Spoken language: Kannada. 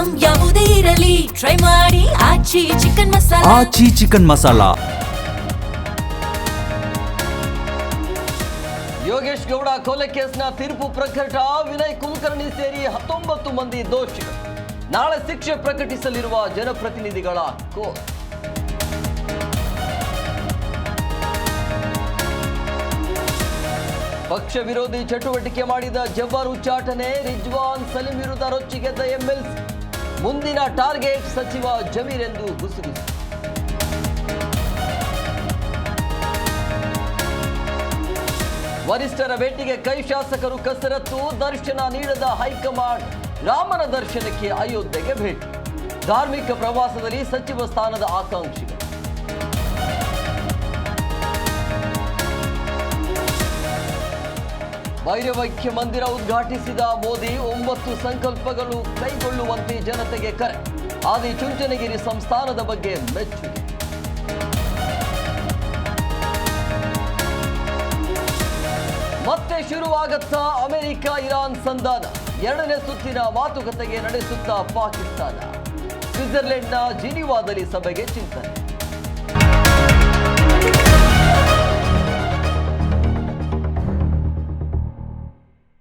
ಐಟಂ ಯಾವುದೇ ಇರಲಿ ಟ್ರೈ ಮಾಡಿ ಆಚಿ ಚಿಕನ್ ಮಸಾಲಾ. ಆಚಿ ಚಿಕನ್ ಮಸಾಲಾ. ಯೋಗೇಶ್ ಗೌಡ ಕೊಲೆ ಕೇಸ್ನ ತೀರ್ಪು ಪ್ರಕಟ. ವಿನಯ್ ಕುಲಕರ್ಣಿ ಸೇರಿ 19 ಮಂದಿ ದೋಷಿಗಳು. ನಾಳೆ ಶಿಕ್ಷೆ ಪ್ರಕಟಿಸಲಿರುವ ಜನಪ್ರತಿನಿಧಿಗಳ ಕೋರ್ಟ್. ಪಕ್ಷ ವಿರೋಧಿ ಚಟುವಟಿಕೆ ಮಾಡಿದ ಜಬ್ಬಾರ್ ಉಚ್ಚಾಟನೆ. ರಿಜ್ವಾನ್ ಸಲೀಂ ವಿರುದ್ಧ ರೊಚ್ಚಿಗೆದ್ದ ಎಂಎಲ್ಸಿ. ಮುಂದಿನ ಟಾರ್ಗೆಟ್ ಸಚಿವ ಜಮೀರ್ ಎಂದು ಗುಸುಗುಸು. ವರಿಷ್ಠರ ಭೇಟಿಗೆ ಕೈ ಶಾಸಕರು ಕಸರತ್ತು. ದರ್ಶನ ನೀಡದ ಹೈಕಮಾಂಡ್. ರಾಮನ ದರ್ಶನಕ್ಕೆ ಅಯೋಧ್ಯೆಗೆ ಭೇಟಿ. ಧಾರ್ಮಿಕ ಪ್ರವಾಸದಲ್ಲಿ ಸಚಿವ ಸ್ಥಾನದ ಆಕಾಂಕ್ಷಿಗಳು. ವೈರವೈಕ್ಯ ಮಂದಿರ ಉದ್ಘಾಟಿಸಿದ ಮೋದಿ. 9 ಸಂಕಲ್ಪಗಳು ಕೈಗೊಳ್ಳುವಂತೆ ಜನತೆಗೆ ಕರೆ. ಆದಿಚುಂಚನಗಿರಿ ಸಂಸ್ಥಾನದ ಬಗ್ಗೆ ಮೆಚ್ಚುಗೆ. ಮತ್ತೆ ಶುರುವಾಗತ್ತಾ ಅಮೆರಿಕ ಇರಾನ್ ಸಂಧಾನ. 2ನೇ ಸುತ್ತಿನ ಮಾತುಕತೆಗೆ ನಡೆಸುತ್ತಾ ಪಾಕಿಸ್ತಾನ. ಸ್ವಿಟ್ಜರ್ಲೆಂಡ್ನ ಜಿನಿವಾದಲ್ಲಿ ಸಭೆಗೆ ಚಿಂತನೆ.